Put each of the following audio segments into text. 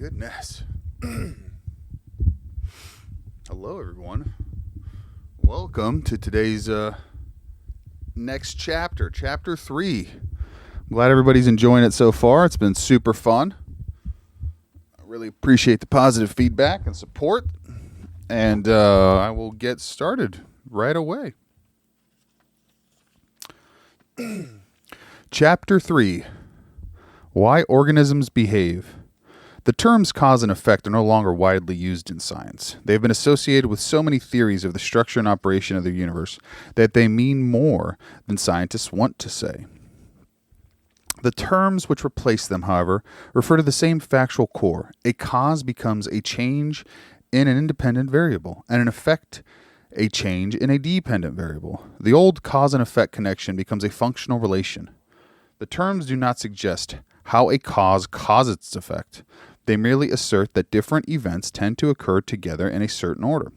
goodness. Hello, everyone. Welcome to today's next chapter, Chapter 3. I'm glad everybody's enjoying it so far. It's been super fun. I really appreciate the positive feedback and support. And I will get started right away. Chapter 3. Why Organisms Behave. The terms cause and effect are no longer widely used in science. They have been associated with so many theories of the structure and operation of the universe that they mean more than scientists want to say. The terms which replace them, however, refer to the same factual core. A cause becomes a change in an independent variable, and an effect a change in a dependent variable. The old cause and effect connection becomes a functional relation. The terms do not suggest how a cause causes its effect. They merely assert that different events tend to occur together in a certain order.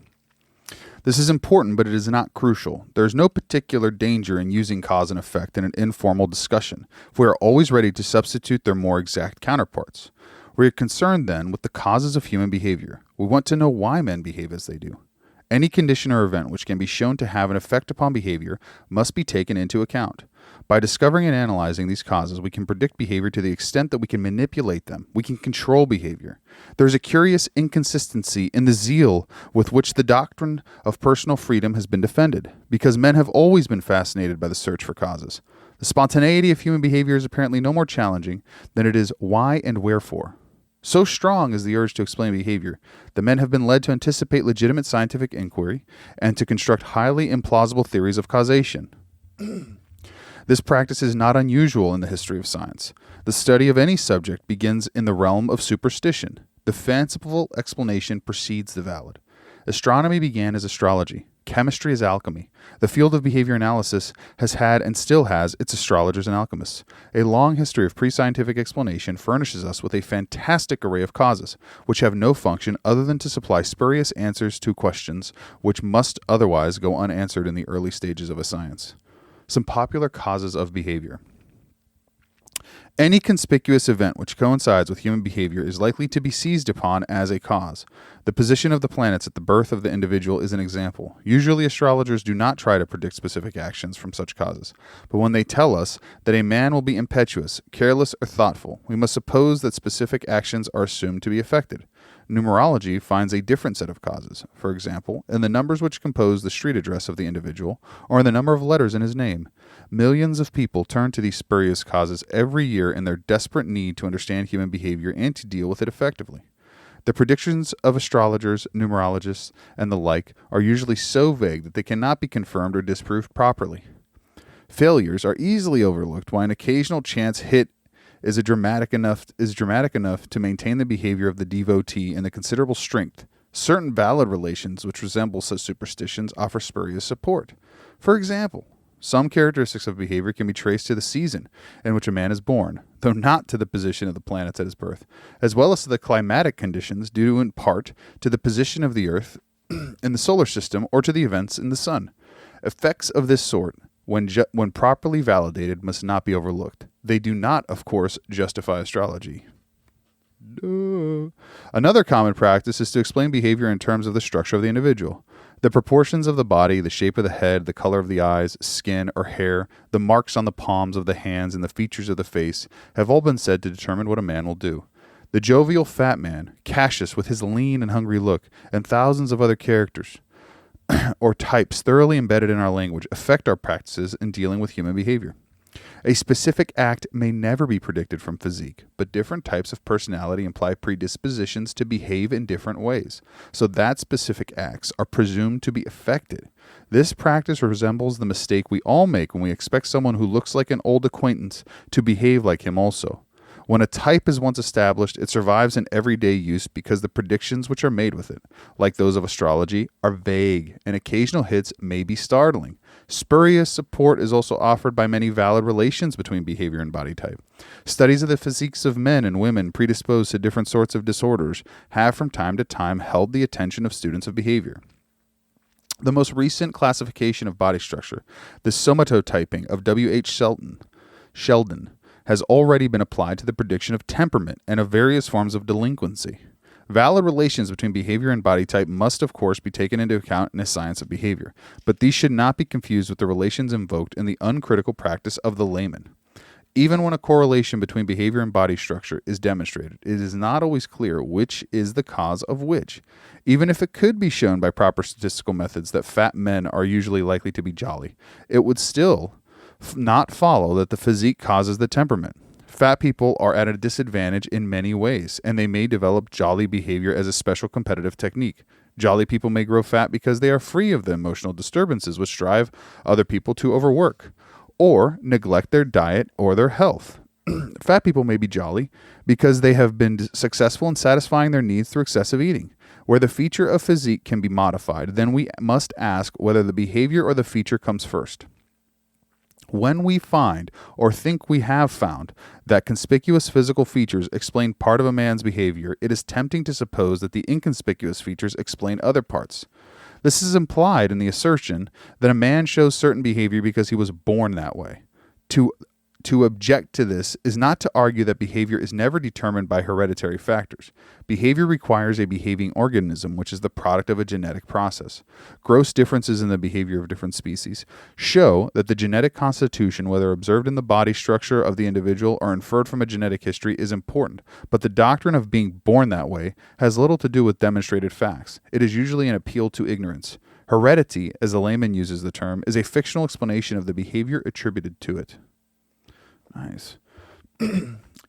This is important, but it is not crucial. There is no particular danger in using cause and effect in an informal discussion, if we are always ready to substitute their more exact counterparts. We are concerned, then, with the causes of human behavior. We want to know why men behave as they do. Any condition or event which can be shown to have an effect upon behavior must be taken into account. By discovering and analyzing these causes, we can predict behavior to the extent that we can manipulate them. We can control behavior. There is a curious inconsistency in the zeal with which the doctrine of personal freedom has been defended, because men have always been fascinated by the search for causes. The spontaneity of human behavior is apparently no more challenging than it is why and wherefore. So strong is the urge to explain behavior that men have been led to anticipate legitimate scientific inquiry and to construct highly implausible theories of causation. This practice is not unusual in the history of science. The study of any subject begins in the realm of superstition. The fanciful explanation precedes the valid. Astronomy began as astrology. Chemistry is alchemy. The field of behavior analysis has had and still has its astrologers and alchemists. A long history of pre-scientific explanation furnishes us with a fantastic array of causes, which have no function other than to supply spurious answers to questions which must otherwise go unanswered in the early stages of a science. Some popular causes of behavior. Any conspicuous event which coincides with human behavior is likely to be seized upon as a cause. The position of the planets at the birth of the individual is an example. Usually astrologers do not try to predict specific actions from such causes, but when they tell us that a man will be impetuous, careless, or thoughtful, we must suppose that specific actions are assumed to be affected. Numerology finds a different set of causes, for example, in the numbers which compose the street address of the individual, or in the number of letters in his name. Millions of people turn to these spurious causes every year in their desperate need to understand human behavior and to deal with it effectively. The predictions of astrologers, numerologists, and the like are usually so vague that they cannot be confirmed or disproved properly. Failures are easily overlooked, while an occasional chance hit is dramatic enough to maintain the behavior of the devotee in the considerable strength. Certain valid relations which resemble such superstitions offer spurious support. For example, some characteristics of behavior can be traced to the season in which a man is born, though not to the position of the planets at his birth, as well as to the climatic conditions due in part to the position of the Earth in the solar system or to the events in the sun. Effects of this sort, when properly validated, must not be overlooked. They do not, of course, justify astrology. Duh. Another common practice is to explain behavior in terms of the structure of the individual. The proportions of the body, the shape of the head, the color of the eyes, skin, or hair, the marks on the palms of the hands, and the features of the face have all been said to determine what a man will do. The jovial fat man, Cassius with his lean and hungry look, and thousands of other characters or types thoroughly embedded in our language affect our practices in dealing with human behavior. A specific act may never be predicted from physique, but different types of personality imply predispositions to behave in different ways, so that specific acts are presumed to be affected. This practice resembles the mistake we all make when we expect someone who looks like an old acquaintance to behave like him also. When a type is once established, it survives in everyday use because the predictions which are made with it, like those of astrology, are vague, and occasional hits may be startling. Spurious support is also offered by many valid relations between behavior and body type. Studies of the physiques of men and women predisposed to different sorts of disorders have from time to time held the attention of students of behavior. The most recent classification of body structure, the somatotyping of W.H. Sheldon, has already been applied to the prediction of temperament and of various forms of delinquency. Valid relations between behavior and body type must, of course, be taken into account in a science of behavior, but these should not be confused with the relations invoked in the uncritical practice of the layman. Even when a correlation between behavior and body structure is demonstrated, it is not always clear which is the cause of which. Even if it could be shown by proper statistical methods that fat men are usually likely to be jolly, it would still not follow that the physique causes the temperament. Fat people are at a disadvantage in many ways, and they may develop jolly behavior as a special competitive technique. Jolly people may grow fat because they are free of the emotional disturbances which drive other people to overwork, or neglect their diet or their health. Fat people may be jolly because they have been successful in satisfying their needs through excessive eating. Where the feature of physique can be modified, then we must ask whether the behavior or the feature comes first. When we find, or think we have found, that conspicuous physical features explain part of a man's behavior, it is tempting to suppose that the inconspicuous features explain other parts. This is implied in the assertion that a man shows certain behavior because he was born that way. To object to this is not to argue that behavior is never determined by hereditary factors. Behavior requires a behaving organism, which is the product of a genetic process. Gross differences in the behavior of different species show that the genetic constitution, whether observed in the body structure of the individual or inferred from a genetic history, is important. But the doctrine of being born that way has little to do with demonstrated facts. It is usually an appeal to ignorance. Heredity, as the layman uses the term, is a fictional explanation of the behavior attributed to it. Nice.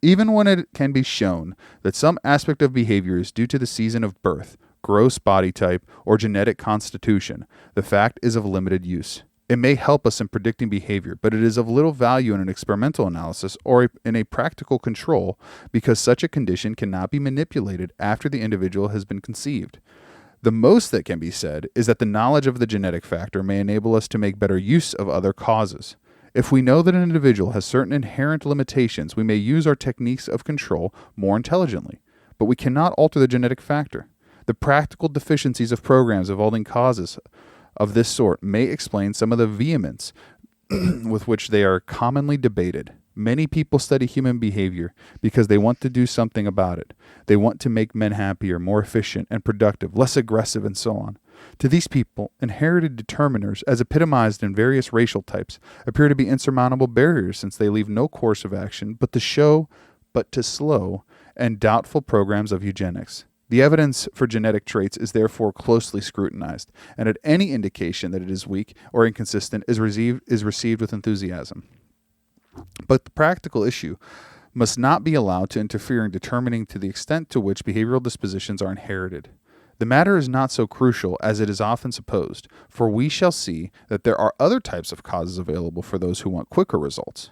Even when it can be shown that some aspect of behavior is due to the season of birth, gross body type, or genetic constitution, the fact is of limited use. It may help us in predicting behavior, but it is of little value in an experimental analysis or in a practical control because such a condition cannot be manipulated after the individual has been conceived. The most that can be said is that the knowledge of the genetic factor may enable us to make better use of other causes. If we know that an individual has certain inherent limitations, we may use our techniques of control more intelligently, but we cannot alter the genetic factor. The practical deficiencies of programs involving causes of this sort may explain some of the vehemence with which they are commonly debated. Many people study human behavior because they want to do something about it. They want to make men happier, more efficient and productive, less aggressive, and so on. To these people, inherited determiners, as epitomized in various racial types, appear to be insurmountable barriers since they leave no course of action but to slow and doubtful programs of eugenics. The evidence for genetic traits is therefore closely scrutinized, and at any indication that it is weak or inconsistent is received with enthusiasm. But the practical issue must not be allowed to interfere in determining to the extent to which behavioral dispositions are inherited. The matter is not so crucial as it is often supposed, for we shall see that there are other types of causes available for those who want quicker results.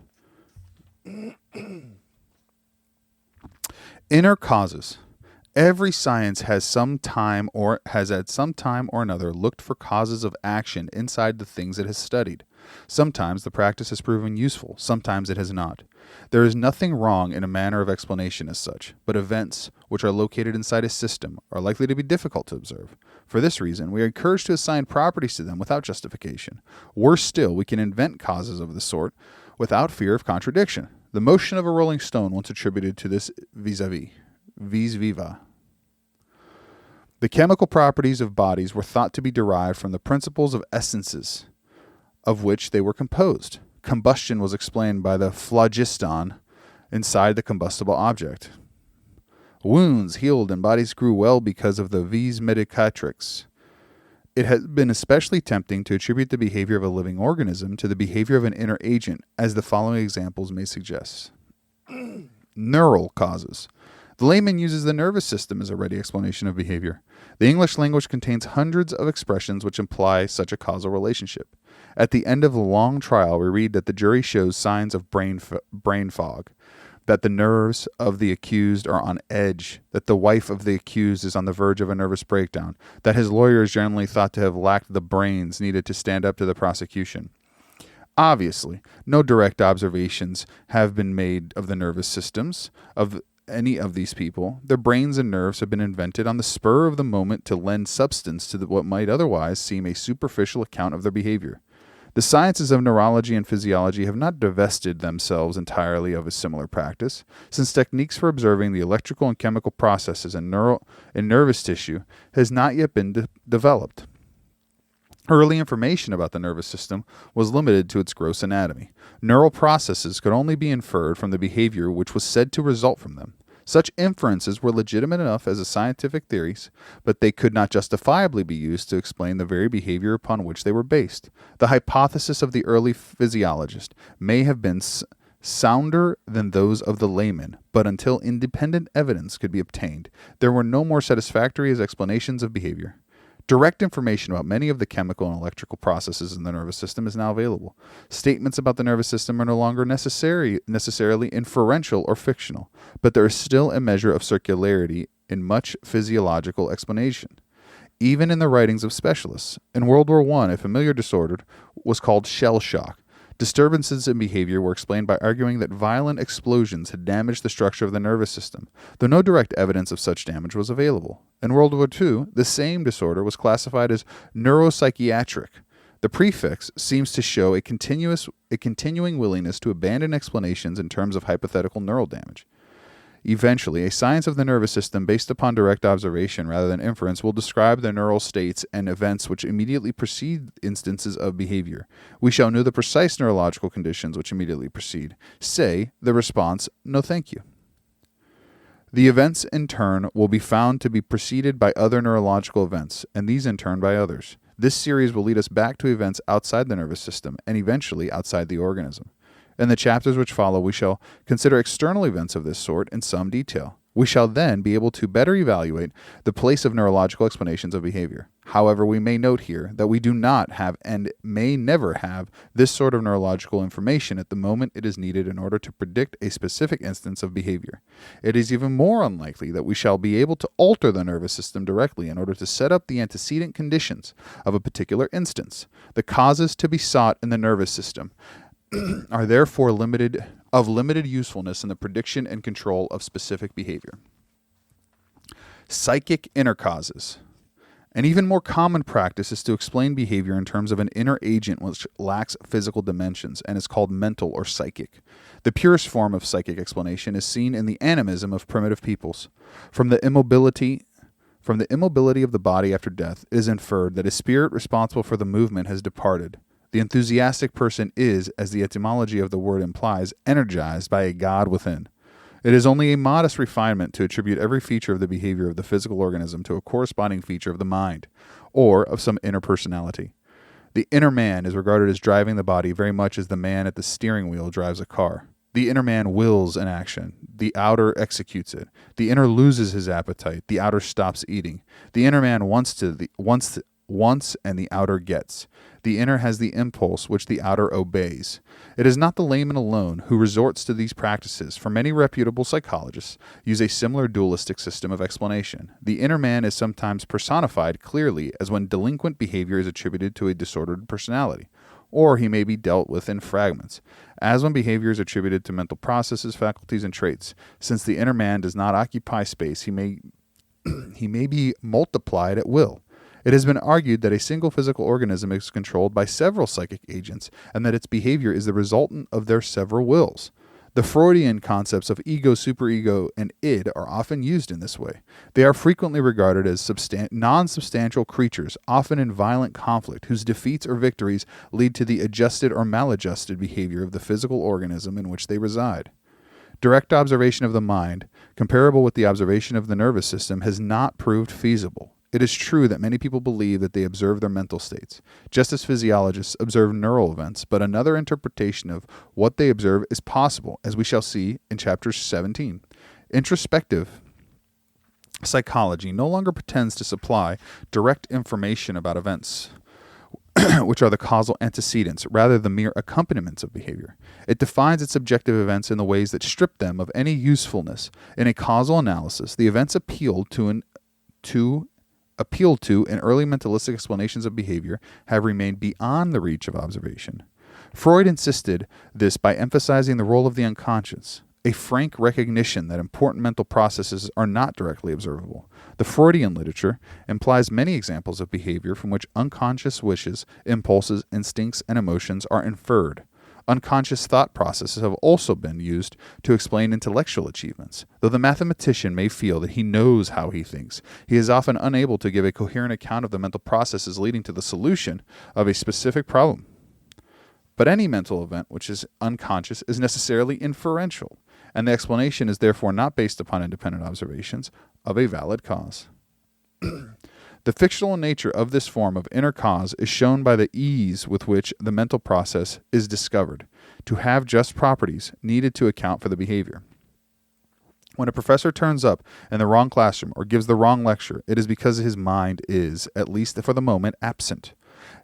Inner causes. Every science has at some time or another looked for causes of action inside the things it has studied. Sometimes the practice has proven useful, sometimes it has not. There is nothing wrong in a manner of explanation as such, but events which are located inside a system are likely to be difficult to observe. For this reason, we are encouraged to assign properties to them without justification. Worse still, we can invent causes of the sort without fear of contradiction. The motion of a rolling stone once attributed to this vis viva. The chemical properties of bodies were thought to be derived from the principles of essences of which they were composed. Combustion was explained by the phlogiston inside the combustible object. Wounds healed and bodies grew well because of the vis medicatrix. It has been especially tempting to attribute the behavior of a living organism to the behavior of an inner agent, as the following examples may suggest. Neural causes. The layman uses the nervous system as a ready explanation of behavior. The English language contains hundreds of expressions which imply such a causal relationship. At the end of the long trial, we read that the jury shows signs of brain fog, that the nerves of the accused are on edge, that the wife of the accused is on the verge of a nervous breakdown, that his lawyer is generally thought to have lacked the brains needed to stand up to the prosecution. Obviously, no direct observations have been made of the nervous systems of any of these people. Their brains and nerves have been invented on the spur of the moment to lend substance to what might otherwise seem a superficial account of their behavior. The sciences of neurology and physiology have not divested themselves entirely of a similar practice, since techniques for observing the electrical and chemical processes in nervous tissue has not yet been developed. Early information about the nervous system was limited to its gross anatomy. Neural processes could only be inferred from the behavior which was said to result from them. Such inferences were legitimate enough as scientific theories, but they could not justifiably be used to explain the very behavior upon which they were based. The hypothesis of the early physiologist may have been sounder than those of the layman, but until independent evidence could be obtained, there were no more satisfactory as explanations of behavior. Direct information about many of the chemical and electrical processes in the nervous system is now available. Statements about the nervous system are no longer necessarily inferential or fictional, but there is still a measure of circularity in much physiological explanation. Even in the writings of specialists. In World War I, a familiar disorder was called shell shock. Disturbances in behavior were explained by arguing that violent explosions had damaged the structure of the nervous system, though no direct evidence of such damage was available. In World War II, the same disorder was classified as neuropsychiatric. The prefix seems to show a continuing willingness to abandon explanations in terms of hypothetical neural damage. Eventually, a science of the nervous system based upon direct observation rather than inference will describe the neural states and events which immediately precede instances of behavior. We shall know the precise neurological conditions which immediately precede. Say, the response, no thank you. The events in turn will be found to be preceded by other neurological events, and these in turn by others. This series will lead us back to events outside the nervous system, and eventually outside the organism. In the chapters which follow, we shall consider external events of this sort in some detail. We shall then be able to better evaluate the place of neurological explanations of behavior. However, we may note here that we do not have and may never have this sort of neurological information at the moment it is needed in order to predict a specific instance of behavior. It is even more unlikely that we shall be able to alter the nervous system directly in order to set up the antecedent conditions of a particular instance. The causes to be sought in the nervous system are therefore limited usefulness in the prediction and control of specific behavior. Psychic inner causes. An even more common practice is to explain behavior in terms of an inner agent which lacks physical dimensions and is called mental or psychic. The purest form of psychic explanation is seen in the animism of primitive peoples. From the immobility of the body after death, it is inferred that a spirit responsible for the movement has departed. The enthusiastic person is, as the etymology of the word implies, energized by a god within. It is only a modest refinement to attribute every feature of the behavior of the physical organism to a corresponding feature of the mind, or of some inner personality. The inner man is regarded as driving the body very much as the man at the steering wheel drives a car. The inner man wills an action. The outer executes it. The inner loses his appetite. The outer stops eating. The inner man wants and the outer gets. The inner has the impulse which the outer obeys. It is not the layman alone who resorts to these practices, for many reputable psychologists use a similar dualistic system of explanation. The inner man is sometimes personified clearly as when delinquent behavior is attributed to a disordered personality, or he may be dealt with in fragments, as when behavior is attributed to mental processes, faculties, and traits. Since the inner man does not occupy space, he may be multiplied at will. It has been argued that a single physical organism is controlled by several psychic agents and that its behavior is the resultant of their several wills. The Freudian concepts of ego, superego, and id are often used in this way. They are frequently regarded as non-substantial creatures, often in violent conflict, whose defeats or victories lead to the adjusted or maladjusted behavior of the physical organism in which they reside. Direct observation of the mind, comparable with the observation of the nervous system, has not proved feasible. It is true that many people believe that they observe their mental states, just as physiologists observe neural events, but another interpretation of what they observe is possible, as we shall see in Chapter 17. Introspective psychology no longer pretends to supply direct information about events, which are the causal antecedents, rather the mere accompaniments of behavior. It defines its subjective events in the ways that strip them of any usefulness. In a causal analysis, the events appealed to in early mentalistic explanations of behavior have remained beyond the reach of observation. Freud insisted this by emphasizing the role of the unconscious. a frank recognition that important mental processes are not directly observable. The Freudian literature implies many examples of behavior from which unconscious wishes, impulses, instincts, and emotions are inferred. Unconscious thought processes have also been used to explain intellectual achievements. Though the mathematician may feel that he knows how he thinks, he is often unable to give a coherent account of the mental processes leading to the solution of a specific problem. But any mental event which is unconscious is necessarily inferential, and the explanation is therefore not based upon independent observations of a valid cause. The fictional nature of this form of inner cause is shown by the ease with which the mental process is discovered to have just properties needed to account for the behavior. When a professor turns up in the wrong classroom or gives the wrong lecture, it is because his mind is, at least for the moment, absent.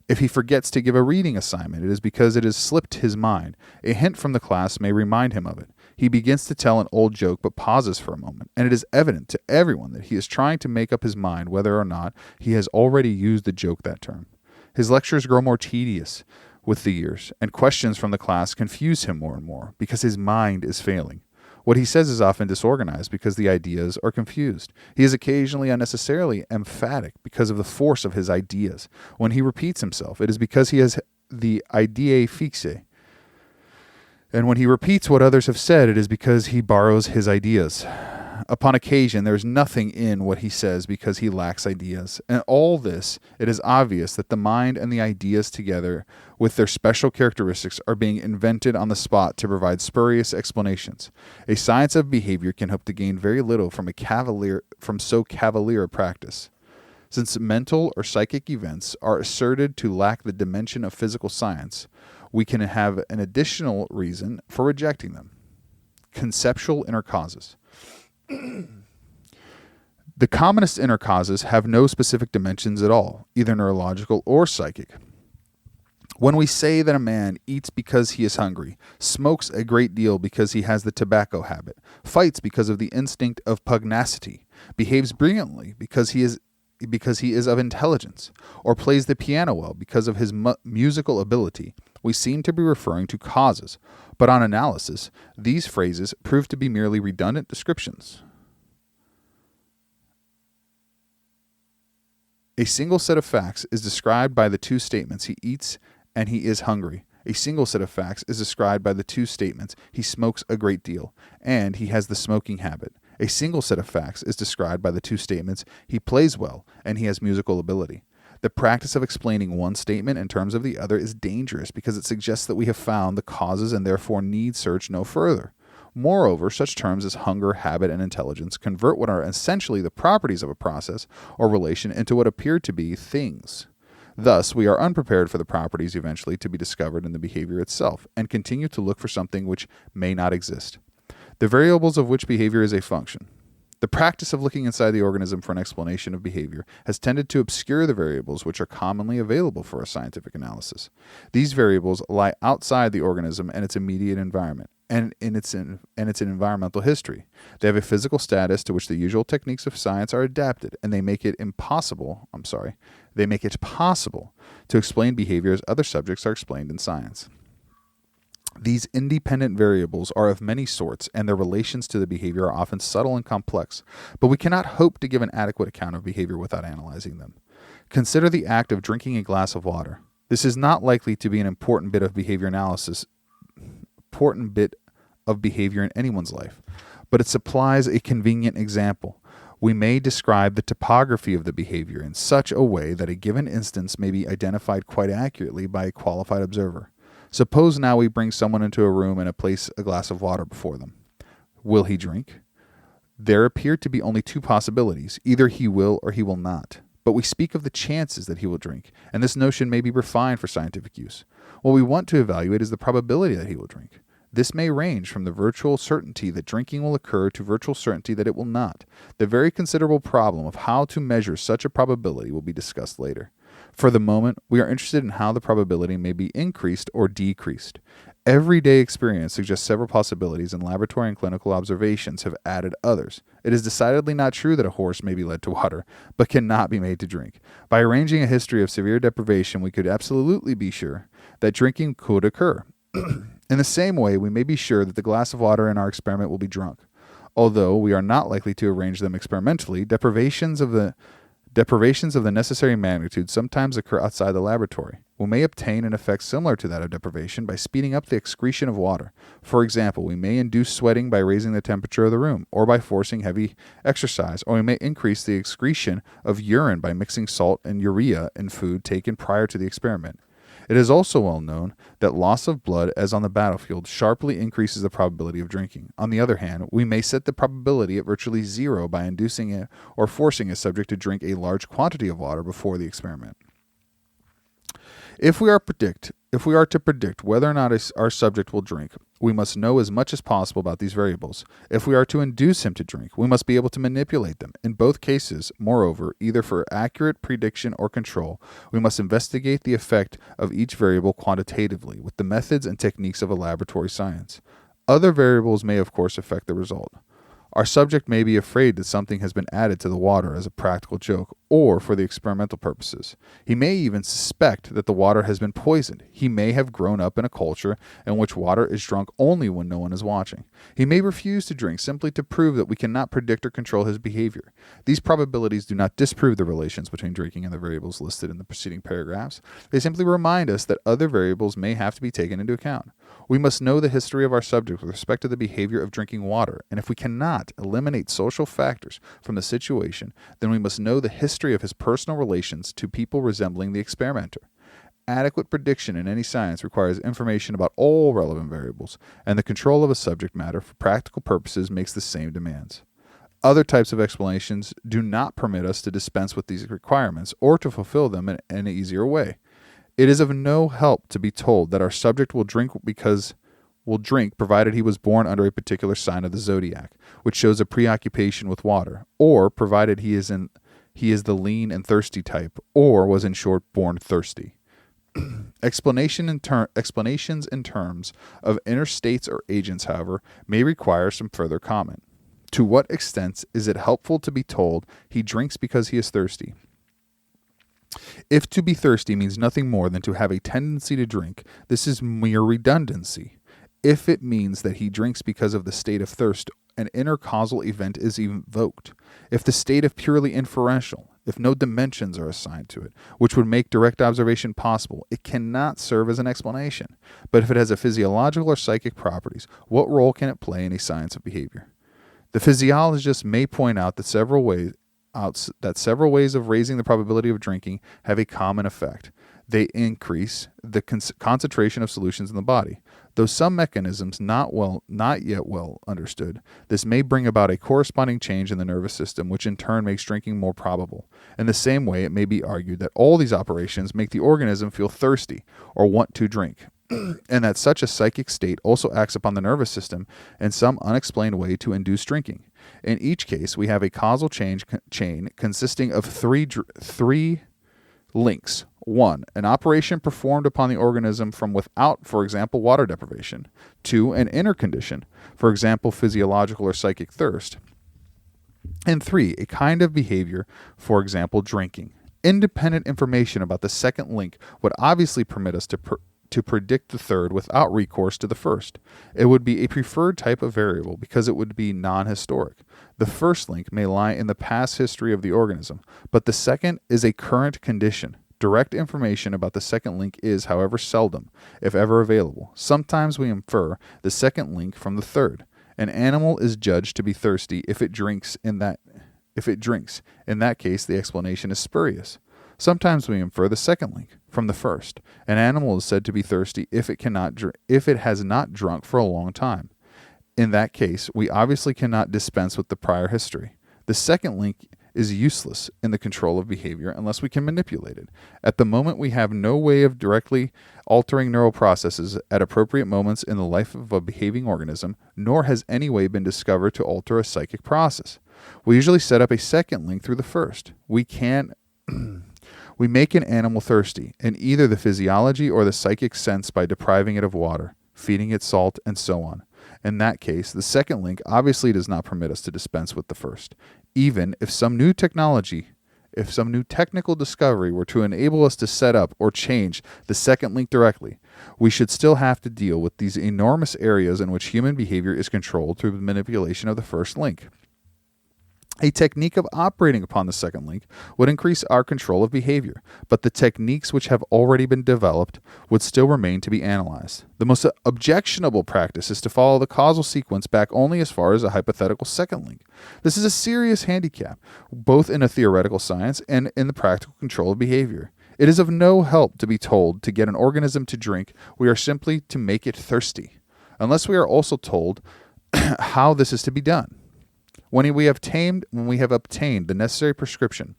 If he forgets to give a reading assignment, it is because it has slipped his mind. A hint from the class may remind him of it. He begins to tell an old joke but pauses for a moment, and it is evident to everyone that he is trying to make up his mind whether or not he has already used the joke that term. His lectures grow more tedious with the years, and questions from the class confuse him more and more because his mind is failing. What he says is often disorganized because the ideas are confused. He is occasionally unnecessarily emphatic because of the force of his ideas. When he repeats himself, it is because he has the idée fixe. And when he repeats what others have said, it is because he borrows his ideas. Upon occasion, there is nothing in what he says because he lacks ideas. And all this, it is obvious that the mind and the ideas together with their special characteristics are being invented on the spot to provide spurious explanations. A science of behavior can hope to gain very little from so cavalier a practice. Since mental or psychic events are asserted to lack the dimension of physical science, we can have an additional reason for rejecting them. Conceptual inner causes. The commonest inner causes have no specific dimensions at all, either neurological or psychic. When we say that a man eats because he is hungry, smokes a great deal because he has the tobacco habit, fights because of the instinct of pugnacity, behaves brilliantly because he is of intelligence, or plays the piano well because of his musical ability, we seem to be referring to causes, but on analysis, these phrases prove to be merely redundant descriptions. A single set of facts is described by the two statements he eats and he is hungry. A single set of facts is described by the two statements he smokes a great deal and he has the smoking habit. A single set of facts is described by the two statements he plays well and he has musical ability. The practice of explaining one statement in terms of the other is dangerous because it suggests that we have found the causes and therefore need search no further. Moreover, such terms as hunger, habit, and intelligence convert what are essentially the properties of a process or relation into what appear to be things. Thus, we are unprepared for the properties eventually to be discovered in the behavior itself and continue to look for something which may not exist. The variables of which behavior is a function. The practice of looking inside the organism for an explanation of behavior has tended to obscure the variables which are commonly available for a scientific analysis. These variables lie outside the organism and its immediate environment, and in its environmental history. They have a physical status to which the usual techniques of science are adapted, and they make it possible to explain behavior as other subjects are explained in science. These independent variables are of many sorts, and their relations to the behavior are often subtle and complex, but we cannot hope to give an adequate account of behavior without analyzing them. Consider the act of drinking a glass of water. This is not likely to be an important bit of behavior in anyone's life, but it supplies a convenient example. We may describe the topography of the behavior in such a way that a given instance may be identified quite accurately by a qualified observer. Suppose now we bring someone into a room and place a glass of water before them. Will he drink? There appear to be only two possibilities. Either he will or he will not. But we speak of the chances that he will drink, and this notion may be refined for scientific use. What we want to evaluate is the probability that he will drink. This may range from the virtual certainty that drinking will occur to virtual certainty that it will not. The very considerable problem of how to measure such a probability will be discussed later. For the moment, we are interested in how the probability may be increased or decreased. Everyday experience suggests several possibilities, and laboratory and clinical observations have added others. It is decidedly not true that a horse may be led to water, but cannot be made to drink. By arranging a history of severe deprivation, we could absolutely be sure that drinking could occur. In the same way, we may be sure that the glass of water in our experiment will be drunk. Although we are not likely to arrange them experimentally, deprivations of the necessary magnitude sometimes occur outside the laboratory. We may obtain an effect similar to that of deprivation by speeding up the excretion of water. For example, we may induce sweating by raising the temperature of the room, or by forcing heavy exercise, or we may increase the excretion of urine by mixing salt and urea in food taken prior to the experiment. It is also well known that loss of blood, as on the battlefield, sharply increases the probability of drinking. On the other hand, we may set the probability at virtually zero by inducing it or forcing a subject to drink a large quantity of water before the experiment. If we are to predict whether or not our subject will drink, we must know as much as possible about these variables. If we are to induce him to drink, we must be able to manipulate them. In both cases, moreover, either for accurate prediction or control, we must investigate the effect of each variable quantitatively with the methods and techniques of a laboratory science. Other variables may, of course, affect the result. Our subject may be afraid that something has been added to the water as a practical joke or for the experimental purposes. He may even suspect that the water has been poisoned. He may have grown up in a culture in which water is drunk only when no one is watching. He may refuse to drink simply to prove that we cannot predict or control his behavior. These probabilities do not disprove the relations between drinking and the variables listed in the preceding paragraphs. They simply remind us that other variables may have to be taken into account. We must know the history of our subject with respect to the behavior of drinking water, and if we cannot eliminate social factors from the situation, then we must know the history of his personal relations to people resembling the experimenter. Adequate prediction in any science requires information about all relevant variables, and the control of a subject matter for practical purposes makes the same demands. Other types of explanations do not permit us to dispense with these requirements or to fulfill them in an easier way. It is of no help to be told that our subject will drink provided he was born under a particular sign of the zodiac, which shows a preoccupation with water, or provided he is the lean and thirsty type, or was in short born thirsty. Explanations in terms of inner states or agents, however, may require some further comment. To what extent is it helpful to be told he drinks because he is thirsty? If to be thirsty means nothing more than to have a tendency to drink, this is mere redundancy. If it means that he drinks because of the state of thirst, an inner causal event is invoked. If the state of purely inferential, if no dimensions are assigned to it, which would make direct observation possible, it cannot serve as an explanation. But if it has a physiological or psychic properties, what role can it play in a science of behavior? The physiologist may point out that several ways of raising the probability of drinking have a common effect. They increase the concentration of solutions in the body. Though some mechanisms not yet well understood, this may bring about a corresponding change in the nervous system, which in turn makes drinking more probable. In the same way, it may be argued that all these operations make the organism feel thirsty or want to drink, and that such a psychic state also acts upon the nervous system in some unexplained way to induce drinking. In each case, we have a causal chain consisting of three links. 1. An operation performed upon the organism from without, for example, water deprivation. 2. An inner condition, for example, physiological or psychic thirst. And 3. A kind of behavior, for example, drinking. Independent information about the second link would obviously permit us to predict the third without recourse to the first. It would be a preferred type of variable because it would be non-historic. The first link may lie in the past history of the organism, but the second is a current condition. Direct information about the second link is, however, seldom, if ever available. Sometimes we infer the second link from the third. An animal is judged to be thirsty if it drinks. In that case, the explanation is spurious. Sometimes we infer the second link from the first. An animal is said to be thirsty if it has not drunk for a long time. In that case, we obviously cannot dispense with the prior history. The second link is useless in the control of behavior unless we can manipulate it. At the moment, we have no way of directly altering neural processes at appropriate moments in the life of a behaving organism, nor has any way been discovered to alter a psychic process. We usually set up a second link through the first. We make an animal thirsty in either the physiology or the psychic sense by depriving it of water, feeding it salt, and so on. In that case, the second link obviously does not permit us to dispense with the first, even if some new technology If some new technical discovery were to enable us to set up or change the second link directly, we should still have to deal with these enormous areas in which human behavior is controlled through the manipulation of the first link. A technique of operating upon the second link would increase our control of behavior, but the techniques which have already been developed would still remain to be analyzed. The most objectionable practice is to follow the causal sequence back only as far as a hypothetical second link. This is a serious handicap, both in a theoretical science and in the practical control of behavior. It is of no help to be told to get an organism to drink. We are simply to make it thirsty, unless we are also told how this is to be done. When we have obtained the necessary prescription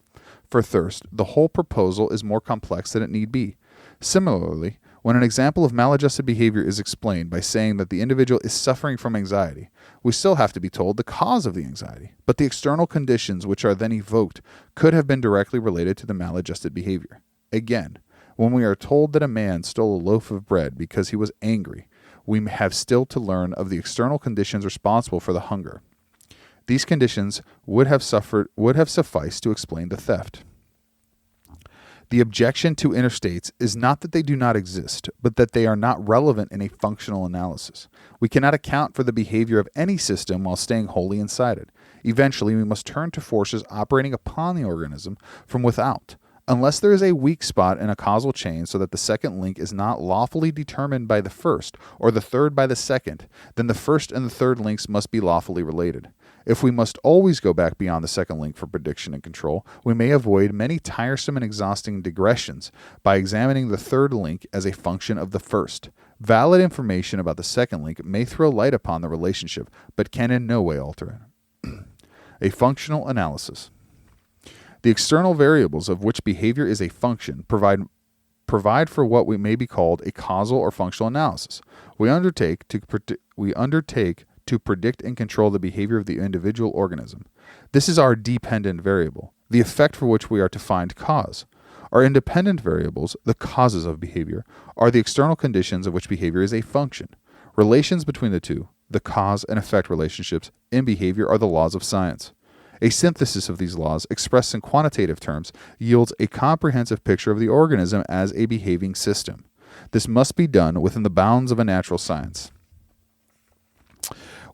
for thirst, the whole proposal is more complex than it need be. Similarly, when an example of maladjusted behavior is explained by saying that the individual is suffering from anxiety, we still have to be told the cause of the anxiety, but the external conditions which are then evoked could have been directly related to the maladjusted behavior. Again, when we are told that a man stole a loaf of bread because he was angry, we have still to learn of the external conditions responsible for the hunger. These conditions would have sufficed to explain the theft. The objection to interstates is not that they do not exist, but that they are not relevant in a functional analysis. We cannot account for the behavior of any system while staying wholly inside it. Eventually, we must turn to forces operating upon the organism from without. Unless there is a weak spot in a causal chain so that the second link is not lawfully determined by the first, or the third by the second, then the first and the third links must be lawfully related. If we must always go back beyond the second link for prediction and control, we may avoid many tiresome and exhausting digressions by examining the third link as a function of the first. Valid information about the second link may throw light upon the relationship, but can in no way alter it. A functional analysis. The external variables of which behavior is a function provide for what may be called a causal or functional analysis. We undertake to predict and control the behavior of the individual organism. This is our dependent variable, the effect for which we are to find cause. Our independent variables, the causes of behavior, are the external conditions of which behavior is a function. Relations between the two, the cause and effect relationships in behavior, are the laws of science. A synthesis of these laws, expressed in quantitative terms, yields a comprehensive picture of the organism as a behaving system. This must be done within the bounds of a natural science.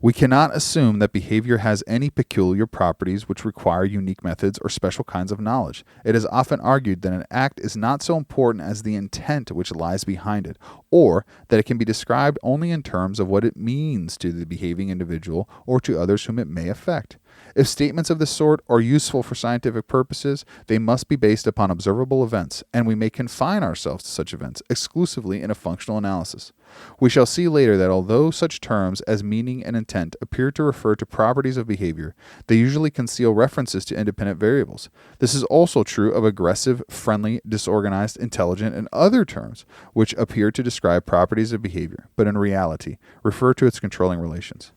We cannot assume that behavior has any peculiar properties which require unique methods or special kinds of knowledge. It is often argued that an act is not so important as the intent which lies behind it, or that it can be described only in terms of what it means to the behaving individual or to others whom it may affect. If statements of this sort are useful for scientific purposes, they must be based upon observable events, and we may confine ourselves to such events exclusively in a functional analysis. We shall see later that although such terms as meaning and intent appear to refer to properties of behavior, they usually conceal references to independent variables. This is also true of aggressive, friendly, disorganized, intelligent, and other terms which appear to describe properties of behavior, but in reality refer to its controlling relations.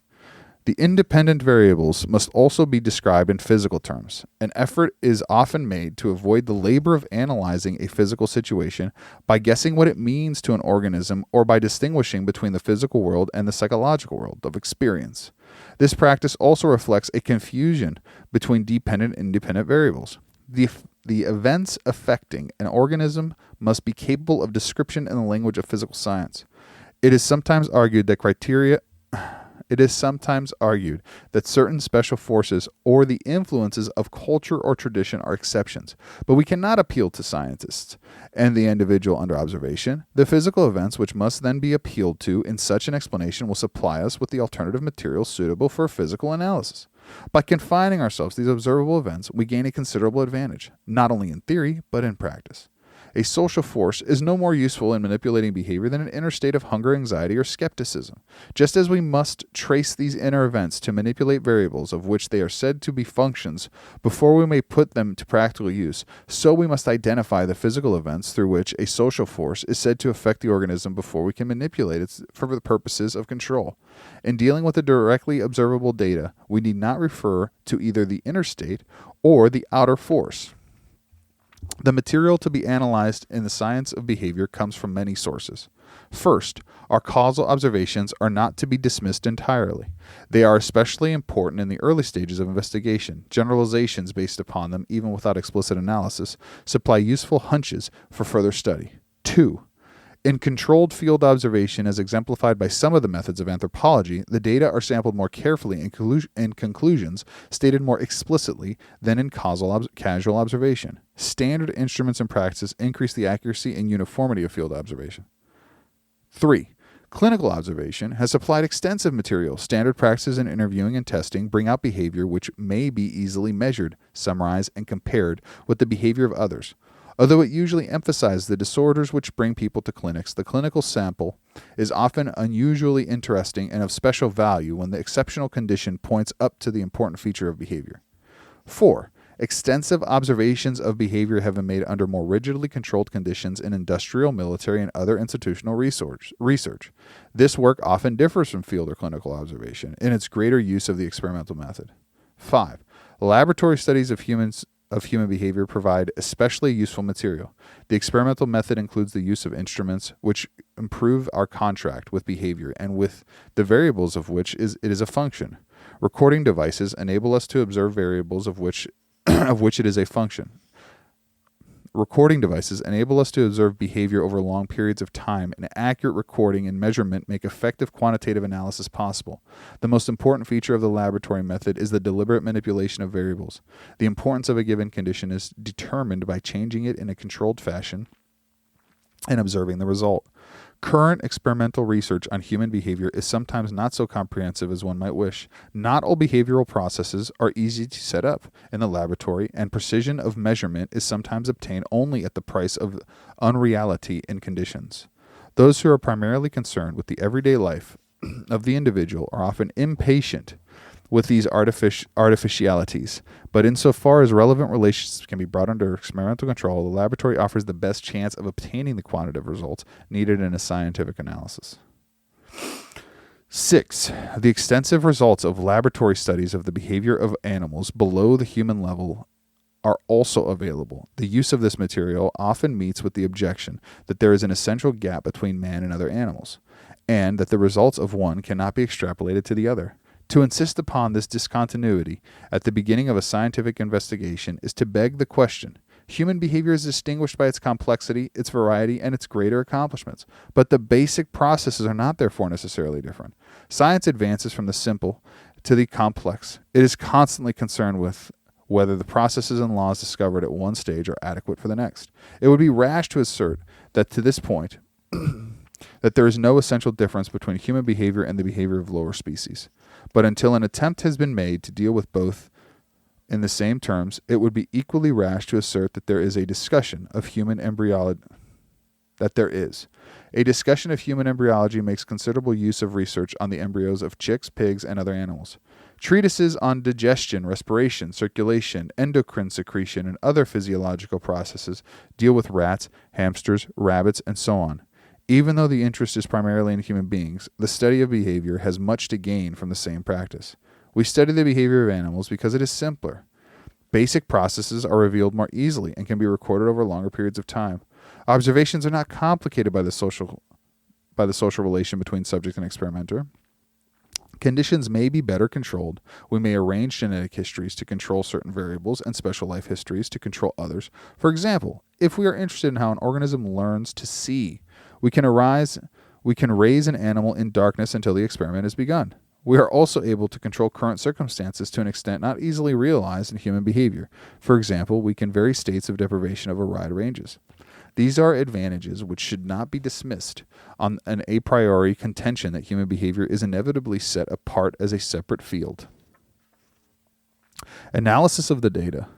The independent variables must also be described in physical terms. An effort is often made to avoid the labor of analyzing a physical situation by guessing what it means to an organism or by distinguishing between the physical world and the psychological world of experience. This practice also reflects a confusion between dependent and independent variables. The events affecting an organism must be capable of description in the language of physical science. It is sometimes argued that certain special forces or the influences of culture or tradition are exceptions, but we cannot appeal to scientists and the individual under observation. The physical events which must then be appealed to in such an explanation will supply us with the alternative material suitable for physical analysis. By confining ourselves to these observable events, we gain a considerable advantage, not only in theory, but in practice. A social force is no more useful in manipulating behavior than an inner state of hunger, anxiety, or skepticism. Just as we must trace these inner events to manipulate variables of which they are said to be functions before we may put them to practical use, so we must identify the physical events through which a social force is said to affect the organism before we can manipulate it for the purposes of control. In dealing with the directly observable data, we need not refer to either the inner state or the outer force. The material to be analyzed in the science of behavior comes from many sources. First, our causal observations are not to be dismissed entirely. They are especially important in the early stages of investigation. Generalizations based upon them, even without explicit analysis, supply useful hunches for further study. 2. In controlled field observation, as exemplified by some of the methods of anthropology, the data are sampled more carefully and conclusions stated more explicitly than in casual observation. Standard instruments and practices increase the accuracy and uniformity of field observation. 3. Clinical observation has supplied extensive material. Standard practices in interviewing and testing bring out behavior which may be easily measured, summarized, and compared with the behavior of others. Although it usually emphasizes the disorders which bring people to clinics, the clinical sample is often unusually interesting and of special value when the exceptional condition points up to the important feature of behavior. 4. Extensive observations of behavior have been made under more rigidly controlled conditions in industrial, military, and other institutional research. This work often differs from field or clinical observation in its greater use of the experimental method. 5. Laboratory studies of human behavior provide especially useful material. The experimental method includes the use of instruments which improve our contact with behavior and with the variables of which it is a function. Recording devices enable us to observe variables of which it is a function. Recording devices enable us to observe behavior over long periods of time, and accurate recording and measurement make effective quantitative analysis possible. The most important feature of the laboratory method is the deliberate manipulation of variables. The importance of a given condition is determined by changing it in a controlled fashion and observing the result. Current experimental research on human behavior is sometimes not so comprehensive as one might wish. Not all behavioral processes are easy to set up in the laboratory, and precision of measurement is sometimes obtained only at the price of unreality in conditions. Those who are primarily concerned with the everyday life of the individual are often impatient with these artificialities, but insofar as relevant relationships can be brought under experimental control, the laboratory offers the best chance of obtaining the quantitative results needed in a scientific analysis. 6. The extensive results of laboratory studies of the behavior of animals below the human level are also available. The use of this material often meets with the objection that there is an essential gap between man and other animals, and that the results of one cannot be extrapolated to the other. To insist upon this discontinuity at the beginning of a scientific investigation is to beg the question. Human behavior is distinguished by its complexity, its variety, and its greater accomplishments, but the basic processes are not therefore necessarily different. Science advances from the simple to the complex. It is constantly concerned with whether the processes and laws discovered at one stage are adequate for the next. It would be rash to assert that to this point that there is no essential difference between human behavior and the behavior of lower species. But until an attempt has been made to deal with both in the same terms, it would be equally rash to assert that there is a discussion of human embryology. A discussion of human embryology makes considerable use of research on the embryos of chicks, pigs, and other animals. Treatises on digestion, respiration, circulation, endocrine secretion, and other physiological processes deal with rats, hamsters, rabbits, and so on. Even though the interest is primarily in human beings, the study of behavior has much to gain from the same practice. We study the behavior of animals because it is simpler. Basic processes are revealed more easily and can be recorded over longer periods of time. Observations are not complicated by the social relation between subject and experimenter. Conditions may be better controlled. We may arrange genetic histories to control certain variables and special life histories to control others. For example, if we are interested in how an organism learns to see, we can raise an animal in darkness until the experiment is begun. We are also able to control current circumstances to an extent not easily realized in human behavior. For example, we can vary states of deprivation over wide ranges. These are advantages which should not be dismissed on an a priori contention that human behavior is inevitably set apart as a separate field. Analysis of the data.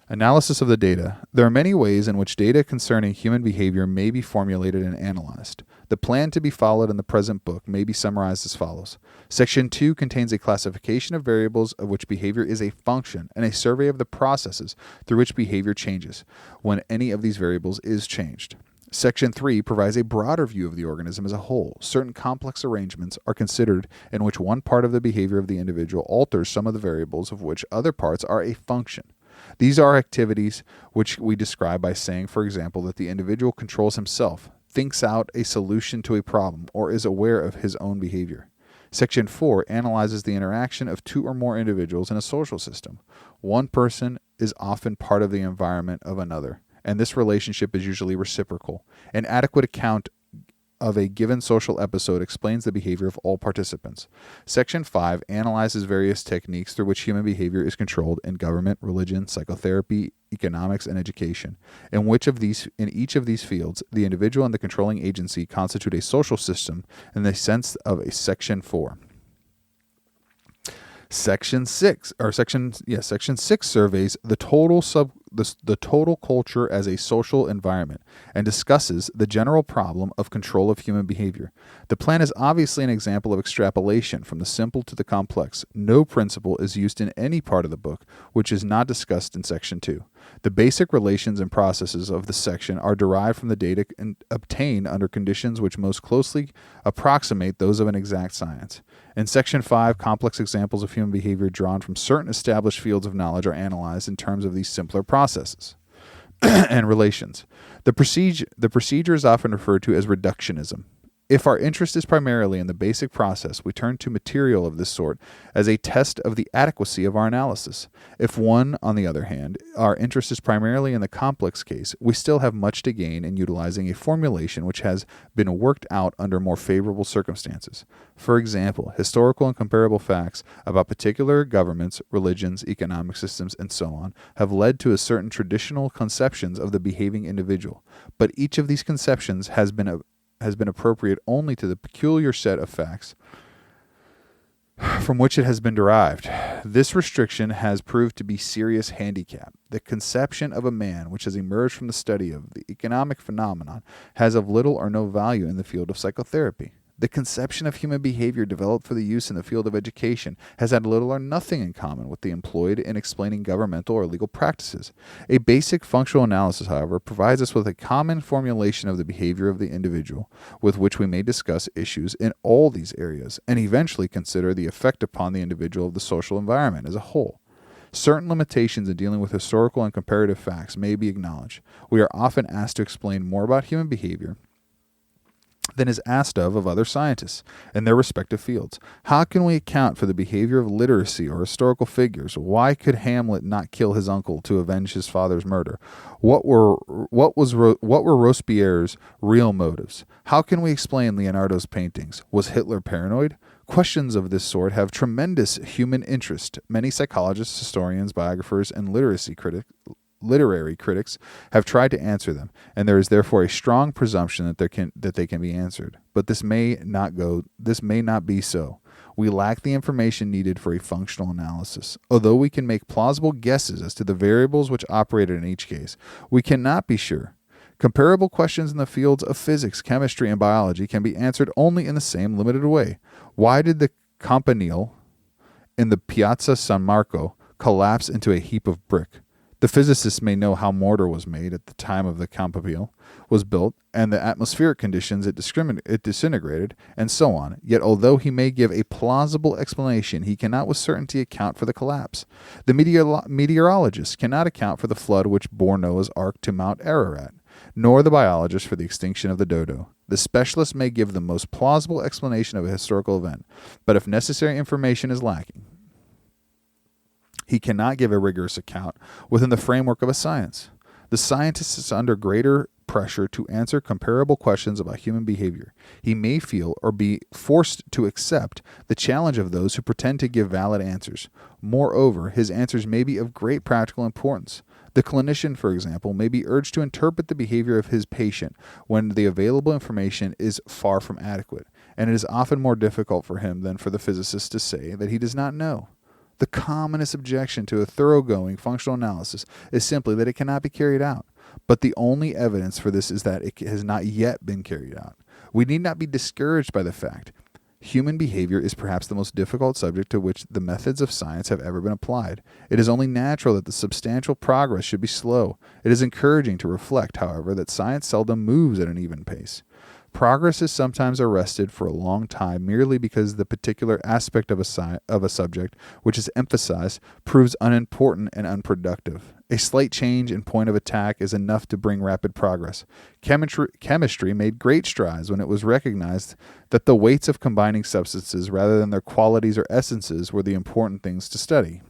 Analysis of the data. There are many ways in which data concerning human behavior may be formulated and analyzed. The plan to be followed in the present book may be summarized as follows. Section 2 contains a classification of variables of which behavior is a function and a survey of the processes through which behavior changes when any of these variables is changed. Section 3 provides a broader view of the organism as a whole. Certain complex arrangements are considered in which one part of the behavior of the individual alters some of the variables of which other parts are a function. These are activities which we describe by saying, for example, that the individual controls himself, thinks out a solution to a problem, or is aware of his own behavior. Section 4 analyzes the interaction of two or more individuals in a social system. One person is often part of the environment of another, and this relationship is usually reciprocal. An adequate account of a given social episode explains the behavior of all participants. Section 5 analyzes various techniques through which human behavior is controlled in government, religion, psychotherapy, economics, and education. In each of these fields, the individual and the controlling agency constitute a social system in the sense of a Section 4. Section 6 surveys the total culture as a social environment and discusses the general problem of control of human behavior. The plan is obviously an example of extrapolation from the simple to the complex. No principle is used in any part of the book which is not discussed in Section 2. The basic relations and processes of the section are derived from the data obtained under conditions which most closely approximate those of an exact science. In Section 5, complex examples of human behavior drawn from certain established fields of knowledge are analyzed in terms of these simpler processes and relations. The procedure is often referred to as reductionism. If our interest is primarily in the basic process, we turn to material of this sort as a test of the adequacy of our analysis. If on the other hand, our interest is primarily in the complex case, we still have much to gain in utilizing a formulation which has been worked out under more favorable circumstances. For example, historical and comparable facts about particular governments, religions, economic systems, and so on have led to a certain traditional conceptions of the behaving individual, but each of these conceptions has been appropriate only to the peculiar set of facts from which it has been derived. This restriction has proved to be serious handicap. The conception of a man which has emerged from the study of the economic phenomenon has of little or no value in the field of psychotherapy. The conception of human behavior developed for the use in the field of education has had little or nothing in common with the employed in explaining governmental or legal practices. A basic functional analysis, however, provides us with a common formulation of the behavior of the individual, with which we may discuss issues in all these areas, and eventually consider the effect upon the individual of the social environment as a whole. Certain limitations in dealing with historical and comparative facts may be acknowledged. We are often asked to explain more about human behavior than is asked of other scientists in their respective fields. How can we account for the behavior of literacy or historical figures? Why could Hamlet not kill his uncle to avenge his father's murder? What were Robespierre's real motives? How can we explain Leonardo's paintings? Was Hitler paranoid? Questions of this sort have tremendous human interest. Many psychologists, historians, biographers, and literary critics have tried to answer them, and there is therefore a strong presumption that they can be answered. But this may not be so. We lack the information needed for a functional analysis. Although we can make plausible guesses as to the variables which operated in each case, we cannot be sure. Comparable questions in the fields of physics, chemistry, and biology can be answered only in the same limited way. Why did the campanile in the Piazza San Marco collapse into a heap of brick? The physicists may know how mortar was made at the time of the campanile was built, and the atmospheric conditions it disintegrated, and so on. Yet although he may give a plausible explanation, he cannot with certainty account for the collapse. The meteorologists cannot account for the flood which bore Noah's Ark to Mount Ararat, nor the biologist for the extinction of the Dodo. The specialist may give the most plausible explanation of a historical event, but if necessary information is lacking, he cannot give a rigorous account within the framework of a science. The scientist is under greater pressure to answer comparable questions about human behavior. He may feel or be forced to accept the challenge of those who pretend to give valid answers. Moreover, his answers may be of great practical importance. The clinician, for example, may be urged to interpret the behavior of his patient when the available information is far from adequate, and it is often more difficult for him than for the physicist to say that he does not know. The commonest objection to a thoroughgoing functional analysis is simply that it cannot be carried out. But the only evidence for this is that it has not yet been carried out. We need not be discouraged by the fact. Human behavior is perhaps the most difficult subject to which the methods of science have ever been applied. It is only natural that the substantial progress should be slow. It is encouraging to reflect, however, that science seldom moves at an even pace. Progress is sometimes arrested for a long time merely because the particular aspect of a subject which is emphasized proves unimportant and unproductive. A slight change in point of attack is enough to bring rapid progress. Chemistry made great strides when it was recognized that the weights of combining substances rather than their qualities or essences were the important things to study.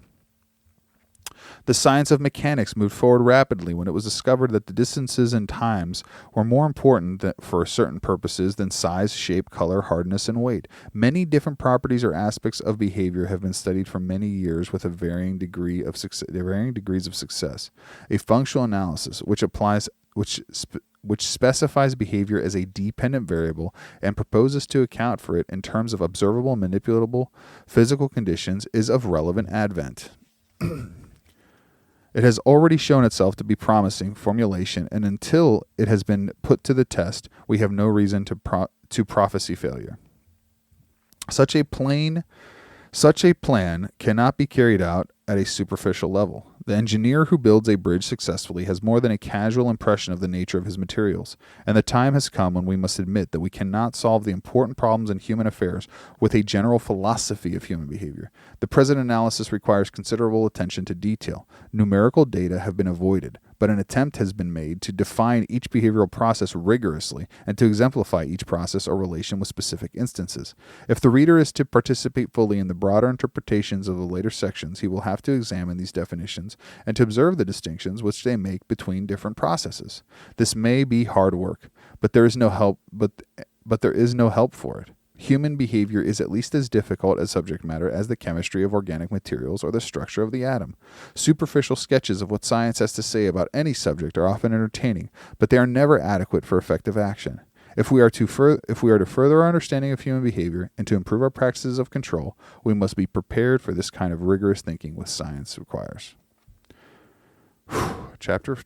The science of mechanics moved forward rapidly when it was discovered that the distances and times were more important for certain purposes than size, shape, color, hardness, and weight. Many different properties or aspects of behavior have been studied for many years with a varying degrees of success. A functional analysis, which specifies behavior as a dependent variable and proposes to account for it in terms of observable, manipulatable physical conditions, is of relevant advent. It has already shown itself to be promising formulation, and until it has been put to the test, we have no reason to prophesy failure. Such a plan cannot be carried out at a superficial level. The engineer who builds a bridge successfully has more than a casual impression of the nature of his materials, and the time has come when we must admit that we cannot solve the important problems in human affairs with a general philosophy of human behavior. The present analysis requires considerable attention to detail. Numerical data have been avoided, but an attempt has been made to define each behavioral process rigorously and to exemplify each process or relation with specific instances. If the reader is to participate fully in the broader interpretations of the later sections, he will have to examine these definitions and to observe the distinctions which they make between different processes. This may be hard work, but there is no help for it. Human behavior is at least as difficult as subject matter as the chemistry of organic materials or the structure of the atom. Superficial sketches of what science has to say about any subject are often entertaining, but they are never adequate for effective action. If we are to further our understanding of human behavior and to improve our practices of control, we must be prepared for this kind of rigorous thinking which science requires. Chapter